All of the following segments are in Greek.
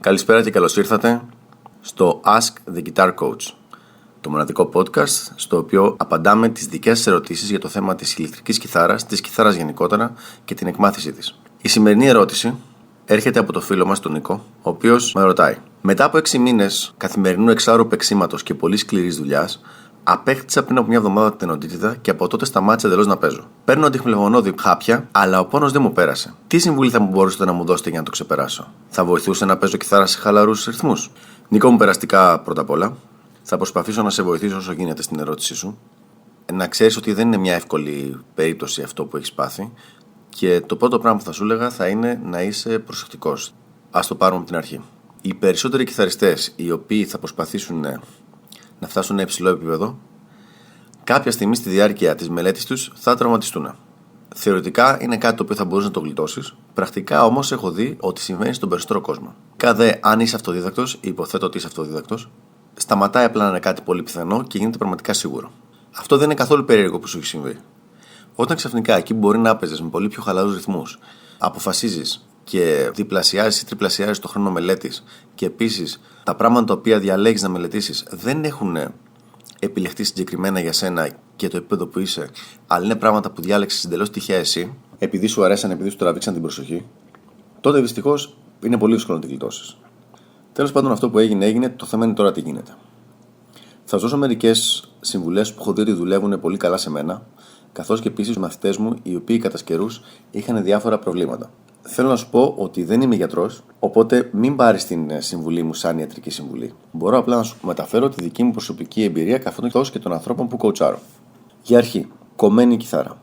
Καλησπέρα και καλώς ήρθατε στο Ask the Guitar Coach, το μοναδικό podcast στο οποίο απαντάμε τις δικές σας ερωτήσεις για το θέμα της ηλεκτρικής κιθάρας, της κιθάρας γενικότερα και την εκμάθησή της. Η σημερινή ερώτηση έρχεται από το φίλο μας τον Νίκο, ο οποίος με ρωτάει: μετά από 6 μήνες καθημερινού εξάρου παίξηματος και πολύ σκληρής δουλειάς, απέκτησα πριν από μια εβδομάδα την οντίτιδα και από τότε σταμάτησα εντελώς να παίζω. Παίρνω αντιχμελαγωνώδη χάπια, αλλά ο πόνος δεν μου πέρασε. Τι συμβουλή θα μου μπορούσατε να μου δώσετε για να το ξεπεράσω? Θα βοηθούσε να παίζω κιθάρα σε χαλαρούς ρυθμούς? Νίκο μου, περαστικά πρώτα απ' όλα. Θα προσπαθήσω να σε βοηθήσω όσο γίνεται στην ερώτησή σου. Να ξέρεις ότι δεν είναι μια εύκολη περίπτωση αυτό που έχεις πάθει. Και το πρώτο πράγμα που θα σου έλεγα θα είναι να είσαι προσεκτικός. Ας το πάρουμε από την αρχή. Οι περισσότεροι κιθαριστές οι οποίοι θα προσπαθήσουν να φτάσουν σε ένα υψηλό επίπεδο, κάποια στιγμή στη διάρκεια της μελέτης τους θα τραυματιστούν. Θεωρητικά είναι κάτι το οποίο θα μπορείς να το γλιτώσεις. Πρακτικά όμως έχω δει ότι συμβαίνει στον περισσότερο κόσμο. Κάθε αν είσαι αυτοδίδακτος, υποθέτω ότι είσαι αυτοδίδακτος, σταματάει απλά να είναι κάτι πολύ πιθανό και γίνεται πραγματικά σίγουρο. Αυτό δεν είναι καθόλου περίεργο που σου έχει συμβεί. Όταν ξαφνικά εκεί μπορεί να παίζεις με πολύ πιο χαλαρούς ρυθμούς, αποφασίζεις και διπλασιάζεις ή τριπλασιάζεις το χρόνο μελέτης και επίσης τα πράγματα τα οποία διαλέγεις να μελετήσεις δεν έχουν επιλεχθεί συγκεκριμένα για σένα και το επίπεδο που είσαι, αλλά είναι πράγματα που διάλεξες εντελώς τυχαία εσύ, επειδή σου αρέσαν, επειδή σου τραβήξαν την προσοχή, τότε δυστυχώς είναι πολύ δύσκολο να την γλιτώσεις. Τέλος πάντων, αυτό που έγινε, το θέμα είναι τώρα τι γίνεται. Θα σου δώσω μερικές συμβουλές που έχω δει ότι δουλεύουν πολύ καλά σε μένα, καθώς και επίσης μαθητές μου οι οποίοι κατά καιρούς είχαν διάφορα προβλήματα. Θέλω να σου πω ότι δεν είμαι γιατρός, οπότε μην πάρεις την συμβουλή μου σαν ιατρική συμβουλή. Μπορώ απλά να σου μεταφέρω τη δική μου προσωπική εμπειρία καθώς και των ανθρώπων που κοουτσάρω. Για αρχή, κομμένη κιθάρα.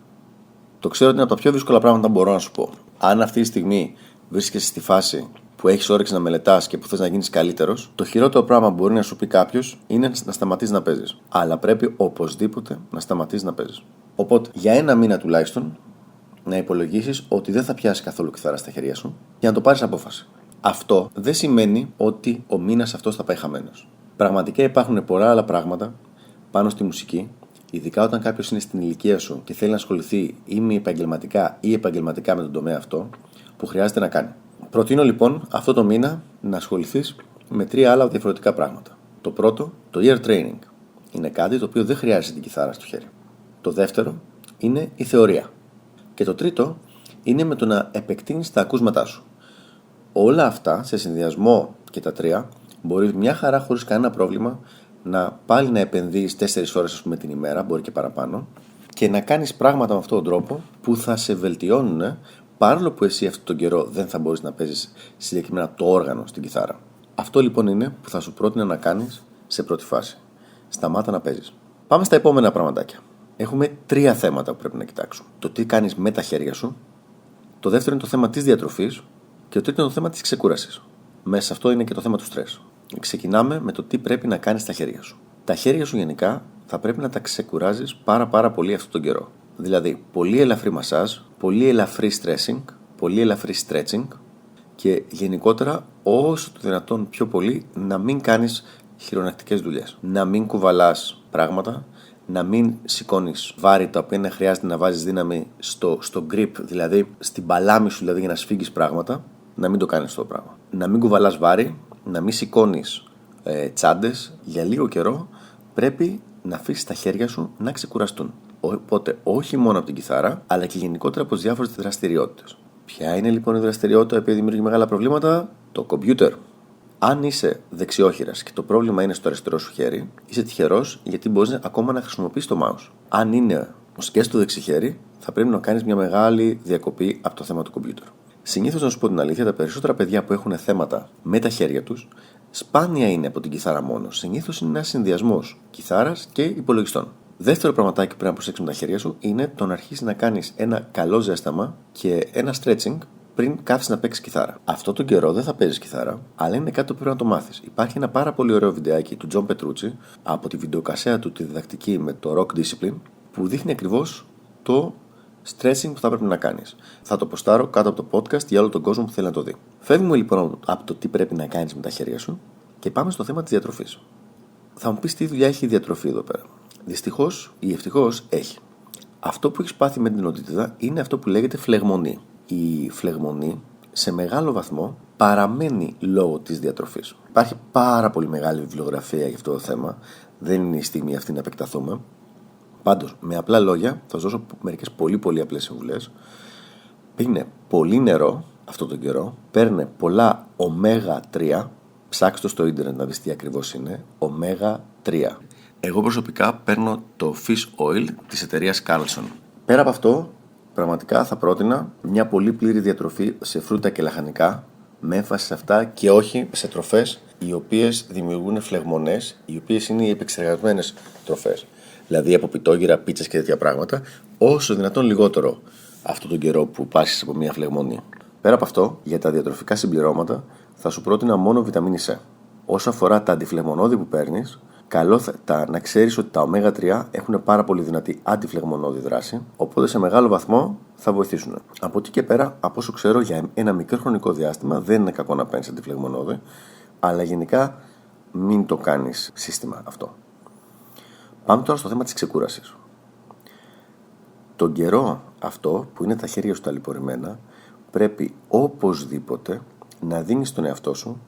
Το ξέρω ότι είναι από τα πιο δύσκολα πράγματα που μπορώ να σου πω. Αν αυτή τη στιγμή βρίσκεσαι στη φάση που έχεις όρεξη να μελετάς και που θες να γίνεις καλύτερος, το χειρότερο πράγμα που μπορεί να σου πει κάποιος είναι να σταματήσεις να παίζεις. Αλλά πρέπει οπωσδήποτε να σταματήσεις να παίζεις. Οπότε, για 1 μήνα τουλάχιστον, να υπολογίσεις ότι δεν θα πιάσεις καθόλου κιθάρα στα χέρια σου για να το πάρεις απόφαση. Αυτό δεν σημαίνει ότι ο μήνας αυτός θα πάει χαμένος. Πραγματικά υπάρχουν πολλά άλλα πράγματα πάνω στη μουσική, ειδικά όταν κάποιος είναι στην ηλικία σου και θέλει να ασχοληθεί επαγγελματικά με τον τομέα αυτό, που χρειάζεται να κάνει. Προτείνω λοιπόν αυτό το μήνα να ασχοληθείς με 3 άλλα διαφορετικά πράγματα. Το πρώτο, το ear training. Είναι κάτι το οποίο δεν χρειάζεται την κιθάρα στο χέρι. Το δεύτερο είναι η θεωρία. Και το τρίτο είναι με το να επεκτείνεις τα ακούσματά σου. Όλα αυτά σε συνδυασμό και τα 3 μπορείς μια χαρά χωρίς κανένα πρόβλημα να πάλι να επενδύεις 4 ώρες την ημέρα, μπορεί και παραπάνω, και να κάνεις πράγματα με αυτόν τον τρόπο που θα σε βελτιώνουν, παρόλο που εσύ αυτόν τον καιρό δεν θα μπορείς να παίζεις συγκεκριμένα το όργανο στην κιθάρα. Αυτό λοιπόν είναι που θα σου πρότεινα να κάνεις σε πρώτη φάση. Σταμάτα να παίζεις. Πάμε στα επόμενα πραγματάκια. Έχουμε 3 θέματα που πρέπει να κοιτάξουμε. Το τι κάνεις με τα χέρια σου, το δεύτερο είναι το θέμα της διατροφής και το τρίτο είναι το θέμα της ξεκούρασης. Μέσα σε αυτό είναι και το θέμα του στρες. Ξεκινάμε με το τι πρέπει να κάνεις στα χέρια σου. Τα χέρια σου γενικά θα πρέπει να τα ξεκουράζεις πάρα πολύ αυτόν τον καιρό. Δηλαδή, πολύ ελαφρύ μασάζ, πολύ ελαφρύ stressing, πολύ ελαφρύ stretching και γενικότερα όσο το δυνατόν πιο πολύ να μην κάνεις χειρονακτικές δουλειές. Να μην κουβαλάς πράγματα, να μην σηκώνεις βάρη τα οποία χρειάζεται να βάζεις δύναμη στο grip, δηλαδή στην παλάμη σου, δηλαδή για να σφίγγεις πράγματα, να μην το κάνεις αυτό το πράγμα. Να μην κουβαλάς βάρη, να μην σηκώνεις τσάντες. Για λίγο καιρό πρέπει να αφήσεις τα χέρια σου να ξεκουραστούν. Οπότε όχι μόνο από την κιθάρα, αλλά και γενικότερα από τις διάφορες δραστηριότητες. Ποια είναι λοιπόν η δραστηριότητα που δημιουργεί μεγάλα προβλήματα? Το κομπιούτερ. Αν είσαι δεξιόχειρας και το πρόβλημα είναι στο αριστερό σου χέρι, είσαι τυχερός γιατί μπορείς ακόμα να χρησιμοποιήσεις το mouse. Αν είναι και στο δεξιχέρι, θα πρέπει να κάνεις μια μεγάλη διακοπή από το θέμα του κομπιούτερ. Συνήθως, να σου πω την αλήθεια, τα περισσότερα παιδιά που έχουν θέματα με τα χέρια τους, σπάνια είναι από την κιθάρα μόνο. Συνήθως είναι ένας συνδυασμός κιθάρας και υπολογιστών. Δεύτερο πραγματάκι που πρέπει να προσέξεις με τα χέρια σου είναι το να αρχίσεις να κάνεις ένα καλό ζέσταμα και ένα stretching πριν κάθεσαι να παίξεις κιθάρα. Αυτό τον καιρό δεν θα παίζεις κιθάρα, αλλά είναι κάτι που πρέπει να το μάθεις. Υπάρχει ένα πάρα πολύ ωραίο βιντεάκι του John Petrucci από τη βιντεοκασέα του τη διδακτική με το Rock Discipline που δείχνει ακριβώς το stretching που θα πρέπει να κάνεις. Θα το ποστάρω κάτω από το podcast για όλο τον κόσμο που θέλει να το δει. Φεύγουμε λοιπόν από το τι πρέπει να κάνεις με τα χέρια σου και πάμε στο θέμα της διατροφής. Θα μου πεις τι δουλειά έχει η διατροφή εδώ πέρα. Δυστυχώς ή ευτυχώς έχει. Αυτό που έχεις πάθει με την οντίτιδα είναι αυτό που λέγεται φλεγμονή. Η φλεγμονή σε μεγάλο βαθμό παραμένει λόγω της διατροφής. Υπάρχει πάρα πολύ μεγάλη βιβλιογραφία για αυτό το θέμα. Δεν είναι η στιγμή αυτή να επεκταθούμε. Πάντως, με απλά λόγια, θα σας δώσω μερικές πολύ απλές συμβουλές. Πίνε πολύ νερό αυτόν τον καιρό. Παίρνε πολλά ωμέγα-3. Ψάξτε στο ίντερνετ να δεις τι ακριβώς είναι. Ωμέγα-3. Εγώ προσωπικά παίρνω το fish oil της εταιρείας Carlson. Πέρα από αυτό, πραγματικά θα πρότεινα μια πολύ πλήρη διατροφή σε φρούτα και λαχανικά, με έμφαση σε αυτά και όχι σε τροφές οι οποίες δημιουργούν φλεγμονές, οι οποίες είναι οι επεξεργασμένες τροφές. Δηλαδή από πιτόγυρα, πίτσες και τέτοια πράγματα, όσο δυνατόν λιγότερο αυτόν τον καιρό που πάσχεις από μια φλεγμονή. Πέρα από αυτό, για τα διατροφικά συμπληρώματα, θα σου πρότεινα μόνο βιταμίνη C. Όσο αφορά τα αντιφλεγμονώδη που παίρνεις, καλό θα να ξέρεις ότι τα ωμέγα-3 έχουν πάρα πολύ δυνατή αντιφλεγμονώδη δράση, οπότε σε μεγάλο βαθμό θα βοηθήσουν. Από εκεί και πέρα, από όσο ξέρω, για ένα μικρό χρονικό διάστημα δεν είναι κακό να παίρνεις αντιφλεγμονώδη, αλλά γενικά μην το κάνεις σύστημα αυτό. Πάμε τώρα στο θέμα της ξεκούρασης. Τον καιρό αυτό που είναι τα χέρια σου ταλαιπωρημένα, πρέπει οπωσδήποτε να δίνεις στον εαυτό σου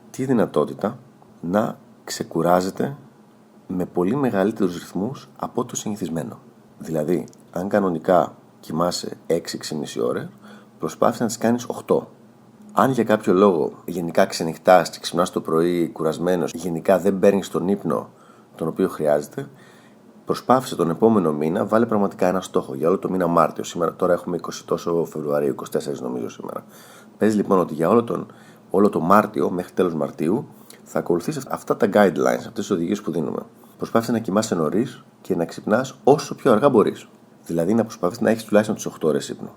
τη δυνατότητα να ξεκουράζεται με πολύ μεγαλύτερους ρυθμούς από το συνηθισμένο. Δηλαδή, αν κανονικά κοιμάσαι 6-6,5 ώρες, προσπάθησε να τις κάνεις 8. Αν για κάποιο λόγο γενικά ξενυχτάς και ξυπνάς το πρωί κουρασμένος, γενικά δεν παίρνεις τον ύπνο τον οποίο χρειάζεται, προσπάθησε τον επόμενο μήνα, βάλε πραγματικά ένα στόχο για όλο το μήνα Μάρτιο. Σήμερα, τώρα έχουμε 20 τόσο Φεβρουαρίου, 24 νομίζω σήμερα. Πες λοιπόν ότι για όλο το Μάρτιο, μέχρι τέλος Μαρτίου, θα ακολουθείς αυτά τα guidelines, αυτές τις οδηγίες που δίνουμε. Προσπάθησε να κοιμάσαι νωρίς και να ξυπνάς όσο πιο αργά μπορείς. Δηλαδή να προσπαθείς να έχεις τουλάχιστον τις 8 ώρες ύπνο.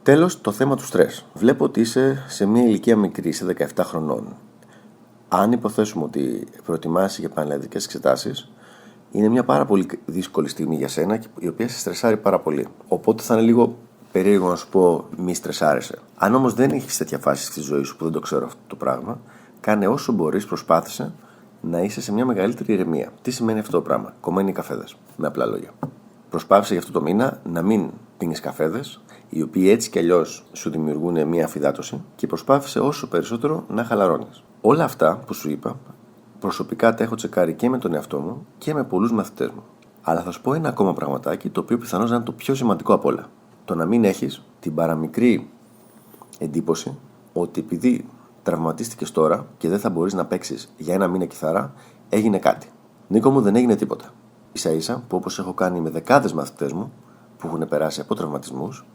Τέλος, το θέμα του στρες. Βλέπω ότι είσαι σε μια ηλικία μικρή, είσαι 17 χρονών. Αν υποθέσουμε ότι προετοιμάσαι για πανελλαδικές εξετάσεις, είναι μια πάρα πολύ δύσκολη στιγμή για σένα, η οποία σε στρεσάρει πάρα πολύ. Οπότε θα είναι λίγο περίεργο να σου πω μη στρεσάρεσαι. Αν όμως δεν έχεις τέτοια φάση στη ζωή σου που δεν το ξέρω αυτό το πράγμα, κάνε όσο μπορείς, προσπάθησε να είσαι σε μια μεγαλύτερη ηρεμία. Τι σημαίνει αυτό το πράγμα? Κομμένοι καφέδες, με απλά λόγια. Προσπάθησε για αυτό το μήνα να μην πίνεις καφέδες, οι οποίοι έτσι κι αλλιώς σου δημιουργούν μια αφυδάτωση, και προσπάθησε όσο περισσότερο να χαλαρώνεις. Όλα αυτά που σου είπα, προσωπικά τα έχω τσεκάρει και με τον εαυτό μου και με πολλούς μαθητές μου. Αλλά θα σου πω ένα ακόμα πραγματάκι, το οποίο πιθανώς να είναι το πιο σημαντικό απ' όλα. Το να μην έχεις την παραμικρή εντύπωση ότι επειδή τραυματίστηκες τώρα και δεν θα μπορείς να παίξεις για ένα μήνα κιθάρα, έγινε κάτι. Νίκο μου, δεν έγινε τίποτα. Ίσα-ίσα που, όπως έχω κάνει με δεκάδες μαθητές μου που έχουν περάσει από τραυματισμούς,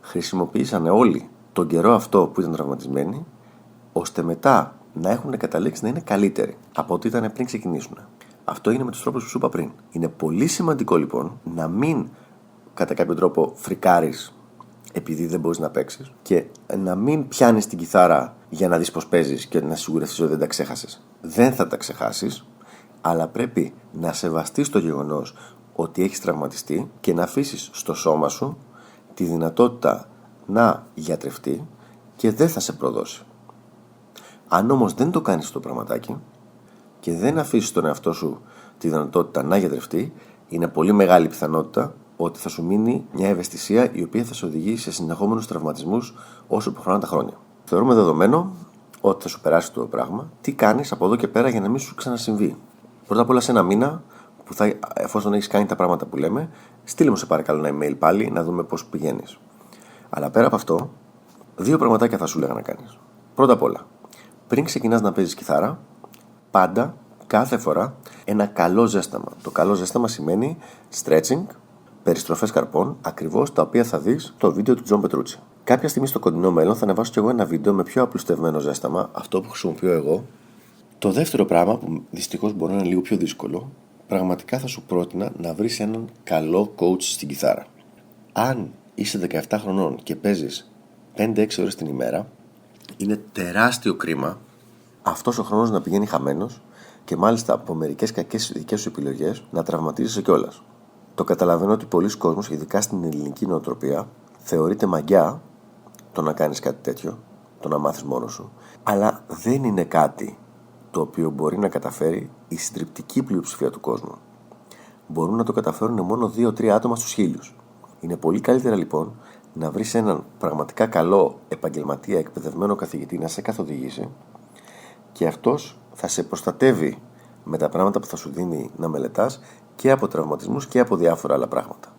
χρησιμοποίησαν όλοι τον καιρό αυτό που ήταν τραυματισμένοι, ώστε μετά να έχουν καταλήξει να είναι καλύτεροι από ό,τι ήταν πριν ξεκινήσουν. Αυτό έγινε με τους τρόπους που σου είπα πριν. Είναι πολύ σημαντικό λοιπόν να μην κατά κάποιο τρόπο φρικάρεις επειδή δεν μπορείς να παίξεις και να μην πιάνεις την κιθάρα για να δεις πως παίζεις και να σιγουρευτείς ότι δεν τα ξέχασες. Δεν θα τα ξεχάσεις, αλλά πρέπει να σεβαστείς το γεγονός ότι έχεις τραυματιστεί και να αφήσεις στο σώμα σου τη δυνατότητα να γιατρευτεί και δεν θα σε προδώσει. Αν όμως δεν το κάνεις αυτό το πραγματάκι και δεν αφήσεις τον εαυτό σου τη δυνατότητα να γιατρευτεί, είναι πολύ μεγάλη πιθανότητα ότι θα σου μείνει μια ευαισθησία η οποία θα σε οδηγεί σε συνεχόμενους τραυματισμούς όσο προχωράνε τα χρόνια. Θεωρούμε δεδομένο ότι θα σου περάσει το πράγμα. Τι κάνεις από εδώ και πέρα για να μην σου ξανασυμβεί? Πρώτα απ' όλα, σε ένα μήνα, εφόσον έχεις κάνει τα πράγματα που λέμε, στείλε μου σε παρακαλώ ένα email πάλι να δούμε πώς πηγαίνεις. Αλλά πέρα από αυτό, 2 πραγματάκια θα σου λέγα να κάνεις. Πρώτα απ' όλα, πριν ξεκινάς να παίζεις κιθάρα, πάντα, κάθε φορά, ένα καλό ζέσταμα. Το καλό ζέσταμα σημαίνει stretching, περιστροφές καρπών, ακριβώς τα οποία θα δεις στο βίντεο του Τζον Πετρούτσι. Κάποια στιγμή στο κοντινό μέλλον θα ανεβάσω κι εγώ ένα βίντεο με πιο απλουστευμένο ζέσταμα, αυτό που χρησιμοποιώ εγώ. Το δεύτερο πράγμα, που δυστυχώς μπορεί να είναι λίγο πιο δύσκολο, πραγματικά θα σου πρότεινα να βρεις έναν καλό coach στην κιθάρα. Αν είσαι 17 χρονών και παίζεις 5-6 ώρες την ημέρα, είναι τεράστιο κρίμα αυτός ο χρόνος να πηγαίνει χαμένος και μάλιστα από μερικές κακές δικές σου επιλογές να τραυματίζεσαι κιόλας. Το καταλαβαίνω ότι πολλοί κόσμος, ειδικά στην ελληνική νοοτροπία, θεωρείται μαγιά το να κάνεις κάτι τέτοιο, το να μάθεις μόνος σου, αλλά δεν είναι κάτι το οποίο μπορεί να καταφέρει η συντριπτική πλειοψηφία του κόσμου. Μπορούν να το καταφέρουν μόνο 2-3 άτομα στους 1000. Είναι πολύ καλύτερα λοιπόν να βρεις έναν πραγματικά καλό επαγγελματία, εκπαιδευμένο καθηγητή να σε καθοδηγήσει, και αυτός θα σε προστατεύει με τα πράγματα που θα σου δίνει να μελετάς και από τραυματισμούς και από διάφορα άλλα πράγματα.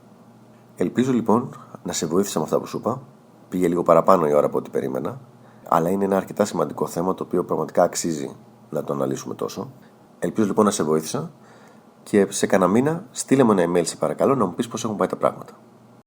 Ελπίζω λοιπόν να σε βοήθησα με αυτά που σου είπα. Πήγε λίγο παραπάνω η ώρα από ό,τι περίμενα, αλλά είναι ένα αρκετά σημαντικό θέμα το οποίο πραγματικά αξίζει να το αναλύσουμε τόσο. Ελπίζω λοιπόν να σε βοήθησα και σε κανένα μήνα στείλε μου ένα email σε παρακαλώ να μου πεις πώς έχουν πάει τα πράγματα.